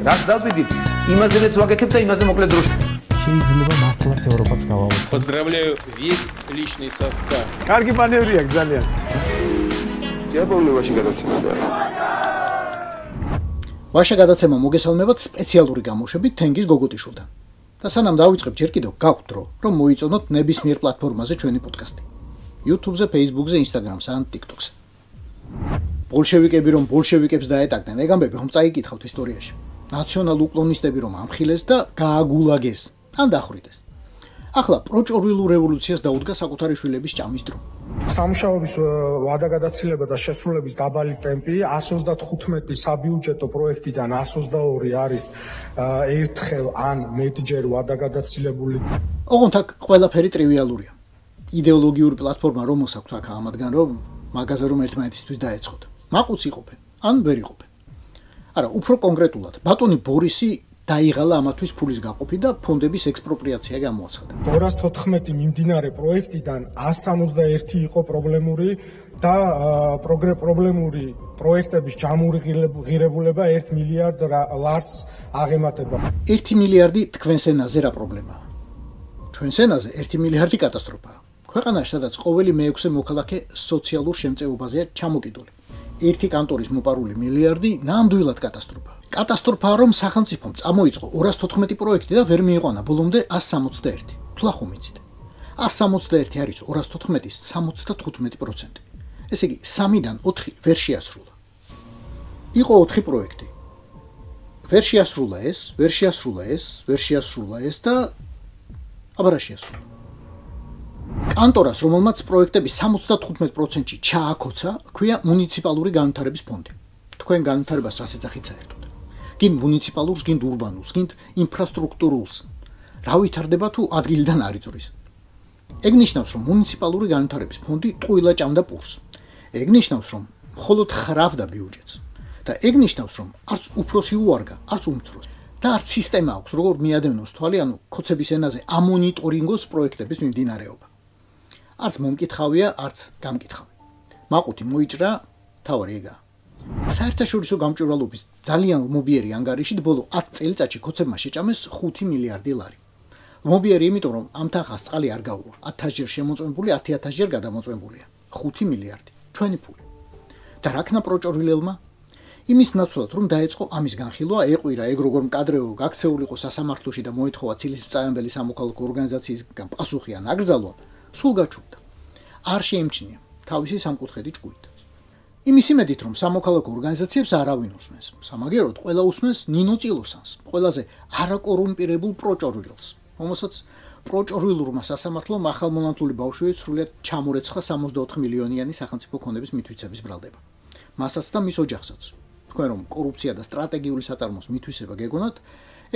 ვაკეთებ. რაც დავიდით, იმაზეც ვაკეთებ და იმაზე მოკლედ დროში. შეიძლება მართლაც ევროპაც გავავოცოთ. Поздравляю весь личный состав. კარგი მანევრია ძალიან. დიაპოლოვაში გადაცემა. ვაშა გადაცემა მოგესალმებათ სპეციალური გამოშვებით თენგის გოგოტიშვილთან. და სანამ დავიწყებ ჯერ კიდევ გაქვთ დრო, რომ მოიწონოთ ნებისმიერ პლატფორმაზე ჩვენი პოდკასტი. YouTube-ზე, Facebook-ზე, Instagram-ზე ან TikTok-ზე. ბოლშევიკები რომ ბოლშევიკებს დაეტაკდნენ, ეგ ამბები რომ წაიკითხავთ ისტორიაში. ნაციონალ-უკლონისტები რომ ამხილეს და გააგულაგეს, ან დახვრიტეს. ახლა პროჭორვილულ რევოლუციას დაუდგა საკუთარი შვილების ჭამის დრო. სამუშაოების ვადაგადაცილება და შესრულების დაბალი ტემპი 135 საბიუჯეტო პროექტიდან 122 არის ერთხელ ან მეტჯერ ვადაგადაცილებული. ოღონდ აქ ყველაფერი ტრივიალურია. იდეოლოგიური პლატფორმა რომელს აქვს აქ ამადგან რომ მაგაზე რომ ერთმანეთისთვის დაეწყოთ. მაყუც იყოფენ, ან ვერ იყოფენ. არა, უფრო კონკრეტულად, ბატონი ბორისი დაიღალა ამათვის ფულის გაყოფი და ფონდების ექსპროპრიაცია გამოაცხადა. 214 მიმდინარე პროექტიდან 161 იყო პრობლემური და პრობლემური პროექტების ჯამური ღირებულება 1 მილიარდ ლარს აღემატება. 1 მილიარდი თქვენს ენაზე რა პრობლემაა? ჩვენს ენაზე 1 მილიარდი კატასტროფაა. ქვეყანაში სადაც ყოველი მე-6 მოქალაქე სოციალურ შემწეობაზეა ჩამოკიდული. ერთი კანტორის მოპარული მილიარდი ნამდვილად კატასტროფაა. კატასტროფაა რომ სახელმწიფომ წამოიწყო 214 პროექტი და ვერ მიიყვანა ბოლომდე 161. თლა ხომ იცით? 161 არის 214-ის 75%. ესე იგი 3-დან 4 ვერ შეასრულა. იყო 4 პროექტი. ვერ შეასრულა ეს, ვერ შეასრულა ეს, ვერ შეასრულა ეს და აბა რა შეასრულა. კანტორას, რომელმაც პროექტების 75%-ში ჩააქოცა, ქვია მუნიციპალური განვითარების ფონდი. თქვენ განვითარებას რას ეძახით საერთოდ? გინ მუნიციპალურს, გინ ურბანულს, გინ ინფრასტრუქტურულს. რა ვითარდება თუ ადგილიდან არ იწვრის? ეგ ნიშნავს, რომ მუნიციპალური განვითარების ფონდი ტყუილა ჭამდა პურს. ეგ ნიშნავს, რომ მხოლოდ ხრავდა ბიუჯეტს. და ეგ ნიშნავს, რომ არც უფროსი უარგა, არც უმცროსი. და არც სისტემა აქვს, როგორ მიადევნოს თვალი, ანუ ქოცების ენაზე ამონიტორინგოს პროექტების მიმდინარეობა. არც მომკითხავია, არც გამკითხავი. მაყუთი მოიჭრა, თავარი ეგაა. საერთაშორისო გამჭვირვალობის ძალიან ლმობიერი ანგარიშით ბოლო 10 წელიწადში ქოცებმა შეჭამეს 5 მილიარდი ლარი. ლმობიერი იმიტომ, რომ ამ თანხას წყალი არ გაუვა. 1000-ჯერ შემოწმებული, 10,000-ჯერ გადამოწმებულია. 5 მილიარდი. ჩვენი ფული. და რა ქნა პროჭორვილელმა? იმის ნაცვლად, რომ დაეწყო ამის განხილვა, ეყვირა ეგ როგორ მკადრეო გაქცეულიყო სასამართლოში და მოითხოვა ცილისწამებელი სამოქალაქო ორგანიზაციისგან პასუხი ან აკრძალვა, სულ გაჩვდა. არ შეემჩნია თავისი სამკუთხედი ჭკუით. იმის იმედით, რომ სამოქალაქო ორგანიზაციებს არავინ უსმენს. სამაგეროდ ყველა usmens ნინო წილოსანს, ყველაზე არაკორუმპირებულ პროჭორვილს, რომელსაც პროჭორვილურმა სასამართლომ ახალმონათლული ბავშვი სრულიად ჩამორეცხა 64 მილიონიანი სახელმწიფო ქონების მითვისების ბრალდება. მასაც და მის ოჯახსაც. თქვენ რომ კორუფცია და სტრატეგიული საწარმოს მითვისება გეგონათ,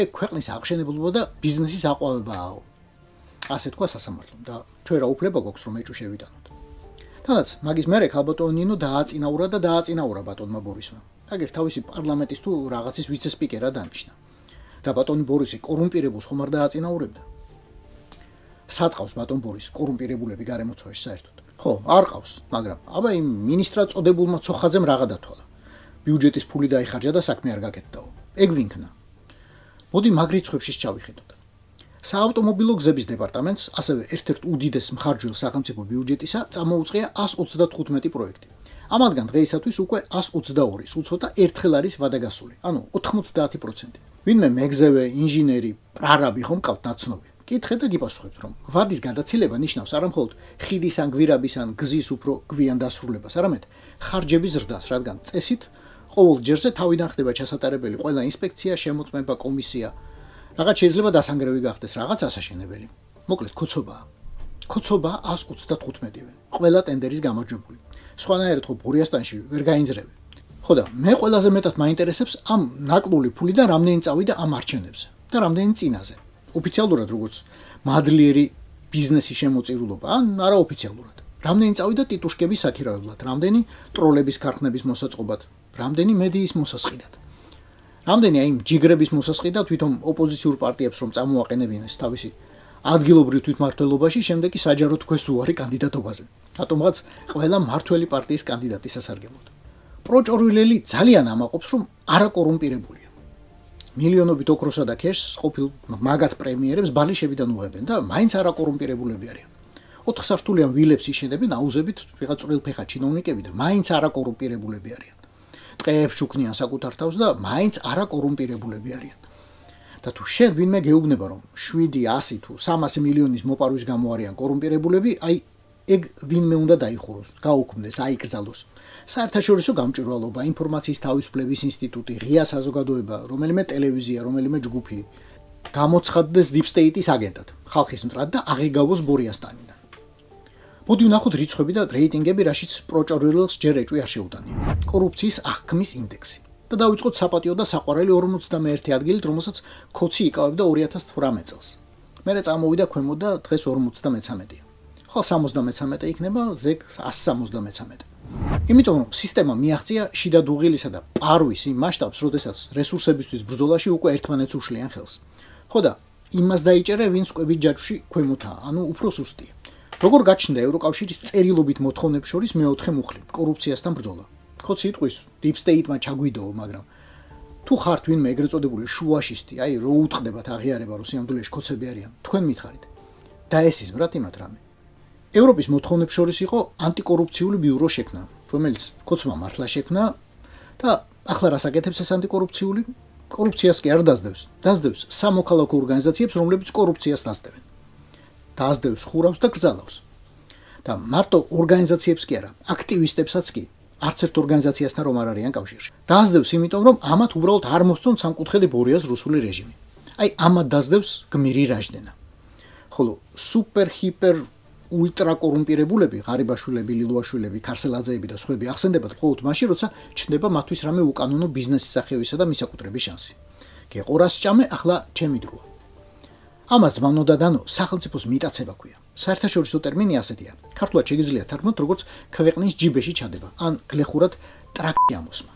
ეგ ქვეყნის აღშენებულობა და ბიზნესის აყვავებაა. ასე თქვა სასამართლომ და ჩვენ რა უფლება გვაქვს რომ ეჭვი შევიტანოთ. თანაც მაგის მერე ქალბატონი ნინო დააწინაურა და დააწინაურა ბატონმა ბორისმა. აგერ თავისი პარლამენტის თუ რაღაცის ვიცე-სპიკერად დანიშნა. და ბატონი ბორისი კორუმპირებულს ხომ არ დააწინაურებდა? სად ყავს ბატონ ბორის კორუმპირებულები გარემოცვაში საერთოდ? ხო, არ ყავს, მაგრამ აბა იმ მინისტრად წოდებულმა ცოხაძემ რაღა დათვალა. ბიუჯეტის ფული დაიხარჯა და საქმე არ გაკეთდაო. ეგ ვინქნა. მოდი მაგ რიცხვებში ჩავიხედოთ. საავტომობილო გზების დეპარტამენტს, ასევე ერთ-ერთ უდიდეს მხარჯველ სახელმწიფო ბიუჯეტისა, წამოუწყია 135 პროექტი. ამათგან დღეისათვის უკვე 122 უცოტა ერთხელ არის ვადაგასული, ანუ 90%. ვინმე მეგზევე, ინჟინერი, პრარაბი ხომ ყავთ ნაცნობი. კითხეთ და გიპასუხებთ, რომ ვადის გადაცილება ნიშნავს არა მხოლოდ ხიდის ან გვირაბის ან გზის უფრო გვიან დასრულებას, არამედ ხარჯების ზრდას, რადგან წესით ყოველ ჯერზე თავიდან ხდება ჩასატარებელი ყველა ინსპექცია, შემოწმება, კომისია. რაღაც შეიძლება დასანგრევი გახდეს, რაღაც ასაშენებელი. მოკლედ ქოცობაა. ქოცობაა 135-ვე. ყველა ტენდერის გამარჯვებული. სხვანაირად ხო ბორიასტანში ვერ გაინძრევი. ხო და მე ყველაზე მეტად მაინტერესებს ამ ნაკლული ფულიდან რამდენი წავიდა ამ არჩევნებზე და რამდენი წინაზე. ოფიციალურად როგორც მადლიერი ბიზნესის შემოწირულობა, ან არაოფიციალურად. რამდენი წავიდა ტიტუშკების საქირავებლად, რამდენი ტროლების ქარხნების მოსაწყობად, რამდენი მედიის მოსასყიდად. რამდენი აი ჯიგრების მოსასყიდად თვითონ ოპოზიციურ პარტიებს რომ წამოაყენებინეს თავისი ადგილობრივ თვითმმართველობაში, შემდეგ კი საჯარო თქოს უარი კანდიდატობაზე. რატომღაც ყველა მართველი პარტიის კანდიდატი სასარგებლოდ. პროჭორვილელი ძალიან ამაყობს, რომ არაკორუმპირებულია. მილიონობით ოქროსა და ქეშს ყოფილ მაგათ პრემიერებს ბალიშებიდან უღებენ და მაინც არაკორუმპირებულები არიან. 4 სართულიან ვილებს იშენებენ აუზებით ვიღაც წვრილფეხა ჩინოვნიკები და მაინც არაკორუმპირებულები არიან. ტყეებს უქნიან საკუთარ თავს და მაინც არაკორუმპირებულები არიან. და თუ შენ ვინმე გეუბნება რომ 700 თუ 300 მილიონის მოპარვის გამო არიან კორუმპირებულები, აი ეგ ვინმე უნდა დაიხუროს, გაუქმდეს, აიკრძალოს. საერთაშორისო გამჭვირვალობა, ინფორმაციის თავისუფლების ინსტიტუტი, ღია საზოგადოება, რომელიმე ტელევიზია, რომელიმე ჯგუფი გამოცხადდეს Deep State-ის აგენტად, ხალხის მტრად და აღიგავოს ბორიასტანიდან. მოდი ვნახოთ რიცხვები და რეიტინგები, რაშიც პროჭორილს ჯერ ეჭვი არ შეუტანია. კორუფციის აღქმის ინდექსი. და დავიწყოთ საპატიო და საყვარელი 51 ადგილით, რომელსაც ქოცი იკავებდა 2018 წელს. მერე წამოვიდა ქვემოთ და დღეს 53-ია. ხო 73 იქნება, ზეგ 173. იმიტომ რომ სისტემა მიაღწია შიდა დუღილისა და პარვის იმ მასშტაბს, როდესაც რესურსებისთვის ბრძოლაში უკვე ერთმანეთს უშლიან ხელს. ხო და იმას დაიჭერე, ვინც კვებით ჯაჭვში ქვემოთაა, ანუ უფრო სუსტია. როგორ გაჩნდა ევროკავშირის წერილობით მოთხოვნებს შორის მეოთხე მუხლი, კორუფციასთან ბრძოლა. ხო სიტყვის Deep State-მა ჩაგვიდოო, მაგრამ თუ ხართ ვინმე ეგრეთ წოდებული შუაშისტი, აი რო უტყდებათ აღიარება, რომ სიამდვილეში ქოცები არიან, თქვენ მითხარით. დაესიზმრათ იმათ რამე. ევროპის მოთხოვნებს შორის იყო ანტიკორუფციული ბიურო შექმნა, რომელიც ქოცმა მართლა შექმნა და ახლა რას აკეთებს ეს ანტიკორუფციული? კორუფციას კი არ დაძდევს. დაძდევს სამოქალაქო ორგანიზაციებს, რომლებიც კორუფციას დასდევენ. დაძდევს ხურავს და გრძალავს. და მარტო ორგანიზაციებს კი არა, აქტივისტებსაც კი. არც ერთ ორგანიზაციასთან რომ არ არიან კავშირში. დაძდევს იმიტომ, რომ ამათ უბრალოდ არ მოსწონ სამკუთხედი ბორიას რუსული რეჟიმი. აი ამათ დაძდევს გმირი რაჟდენა. ხოლო სუპერ ჰიპერ ულტრა კორუმპირებულები, ღარიბაშვილები, ლილუაშვილები, ქარსელაძეები და სხვები ახსენდებათ მხოლოდ მაშინ, როცა ჩნდება მათთვის რამე უკანონო ბიზნესის სახეობისა და მისაკუთრების შანსი. გეყურას ჭამე, ახლა ჩემი დროა. ამას ძმავნოდა დანო სახელმწიფოს მიტაცება ქვია. საერთაშორისო ტერმინი ასეთია. ქართულად შეგიძლია თარგმნოთ როგორც ქვეყნის ჯიბეში ჩადება, ან გლეხურად ტრაქში ამოსმა.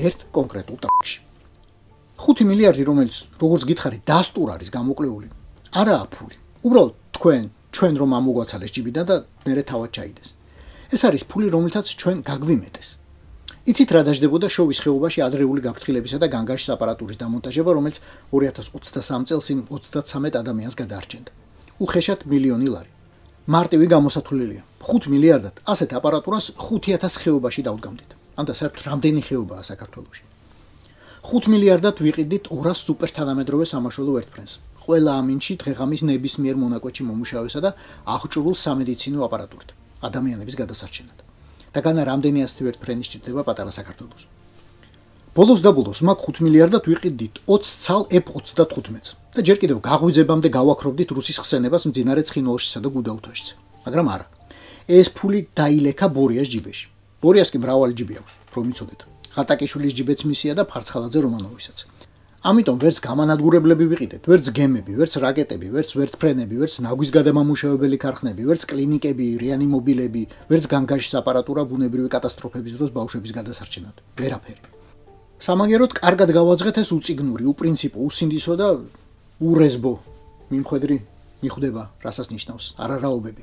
ერთ კონკრეტულ ტრაქში. 5 მილიარდი, რომელიც როგორც გითხარი, დასტურ არის გამოკლეული, არაა ფული. უბრალოდ ჩვენ რომ ამოგვაცალეს ჯიბიდან და მერე თავად ჩაიდეს. ეს არის ფული, რომელთაც ჩვენ გაგვიმეტეს. იცით რა დაждდებოდა შოვის ხეობაში ადრეული გაფრთხილებისა და განგაშის აპარატურის დამონტაჟება, რომელიც 2023 წელს იმ 33 ადამიანს გადაარჩენდა. უხეშად მილიონი ლარი. მარტივი გამოსათვლელია. 5 მილიარდად ასეთ აპარატურას 5000 ხეობაში დავდგამდით. ანდა საერთოდ რამდენი ხეობაა საქართველოში? 5 მილიარდად ვიყიდით 200 სუპერთანამედროვე სამაშველო ვერტფრენს. ყველა ამინჩი დღეღამის ნებისმიერ მონაკვეთში მომუშავესა და აღჭურვილ სამედიცინო აპარატურით ადამიანების გადასარჩენად. და განა რამდენი ასეთი ვერტფრენი სჭირდება პატარა საქართველოს. ბოლოს და ბოლოს მაგ 5 მილიარდად ვიყიდით 20 ცალ F-35-ს და ჯერ კიდევ გაღვიძებამდე გავაქრობდით რუსის ხსენებას მძინარე ცხინვალშისა და გუდაუთაშიც. მაგრამ არა. ეს ფული დაილექა ბორიას ჯიბეში. ბორიას კი მრავალი ჯიბი აქვს, რომ იცოდეთ. ხატაკიშვილის ჯიბეც მისია და ფარცხალაძე რომანოვისაც. ამიტომ ვერც გამანადგურებლები ვიყიდეთ, ვერც გემები, ვერც რაკეტები, ვერც ვერტფრენები, ვერც ნაგვის გადამამუშავებელი ქარხნები, ვერც კლინიკები, რეანიმობილები, ვერც განგაშის აპარატურა ბუნებრივი კატასტროფების დროს ბავშვების გადასარჩენად. ვერაფერი. სამაგეროდ კარგად გავაძღეთ ეს უწიგნური, უპრინციპო, უსინდისო და ურეზბო მიმხედრი მიხვდება, რასაც ნიშნავს არარაობები.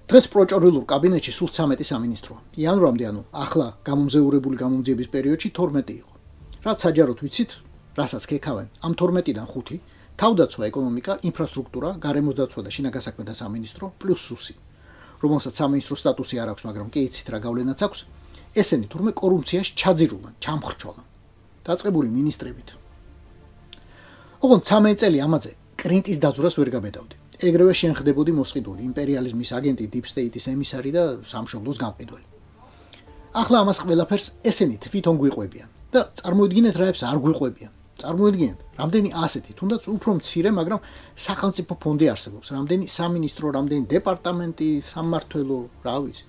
დღეს პროჭორილურ კაბინეტში სულ 13 სამინისტროა. იანვრამდე, ანუ ახლა გამომზეურებული გამომძიების პერიოდში 12 იყო. რაც საჯაროდ ვიცით, რასაც ქეკავენ, ამ 12-დან 5 თავდაცვა, ეკონომიკა, ინფრასტრუქტურა, გარემოს დაცვა და შინაგან საქმეთა სამინისტრო პლუს სუსი, რომელსაც სამინისტრო სტატუსი არ აქვს, მაგრამ კი იცით რა გავლენაც აქვს, ესენი თურმე კორუფციაში ჩაძირულან, ჩამხრჩვალან, დაწყებული მინისტრებით. ოღონდ 13 წელი ამაზე კრინტის დაძვრას ვერ გაბედავდი. ეგრევე შენხდებოდი მოსყიდული იმპერიალიზმის აგენტი, Deep State-ის ემისარი და სამშობლოს გამყიდველი. ახლა ამას ყველაფერს ესენი თვითონ გვიყვებიან და წარმოიდგინეთ რაებს არ გვიყვებიან. წარმოიდგინეთ, რამდენი ასეთი, თუნდაც უფრო მცირე, მაგრამ სახელმწიფო ფონდი არსებობს, რამდენი სამინისტრო, რამდენი დეპარტამენტი, სამმართველო, რა ვიცი,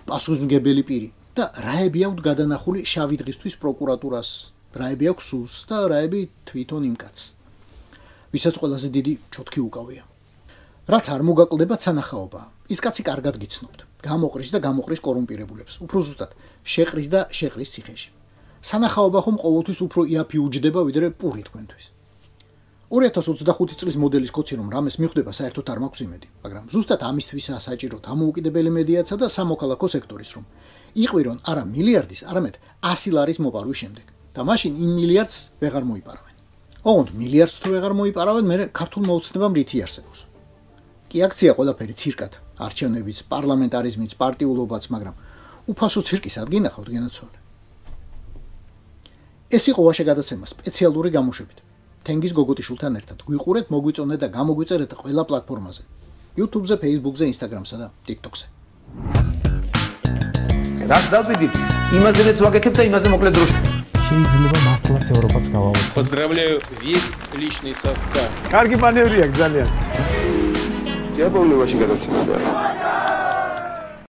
პასუხისმგებელი პირი და რაები აქვს გადანახული შავი დღისთვის პროკურატურას, რაები აქვს სულს და რაები თვითონ იმ კაცს, ვისაც ყველაზე დიდი ჩოთქი უკავია. რაც არ მოგაკლდება სანახაობა, ის კაცი კარგად გიცნობთ, გამოყრის და გამოყრის კორუმპირებულებს, უფრო ზუსტად შეყრის და შეყრის ციხეში. სანახაობა ხომ ყოველთვის უფრო იაფი უჯდება ვიდრე პური თქვენთვის. 2025 წლის მოდელის კოცი რომ რამეს მიხვდება, საერთოდ არ მაქვს იმედი, მაგრამ ზუსტად ამისთვისაა საჭირო დამოუკიდებელი მედიაცია და სამოქალაქო სექტორის რომ იყვირონ არა მილიარდის, არამედ 100 ლარის მოპარვის შემდეგ და მაშინ იმ მილიარდს ვეღარ მოიპარავენ. ოღონდ მილიარდს თუ ვეღარ მოიპარავენ, მე ქართულ მოუცნებამ რითი არსებობს. კი აქცია ყველაფერი ცირკად, არჩევნებიც, პარლამენტარიზმიც, პარტიულობაც, მაგრამ უფასო ცირკის ადგინახავთ გენაცვალე. ეს იყო ვაშე გადაცემა სპეციალური გამოშვებით. თენგიზ გოგოტიშვილთან ერთად გვიყურეთ, მოგვიწონეთ და გამოგვიწერეთ ყველა პლატფორმაზე. YouTube-ზე, Facebook-ზე, Instagram-სა და TikTok-ზე. რაც დავიდით, იმაზეც ვაკეთებ და იმაზე მოკლედ დროში. შეიძლება მართლაც ევროპაც გავავოთ. Поздравляю весь личный состав. კარგი მანევრია ძალიან. Я помню, очень гадаться надо.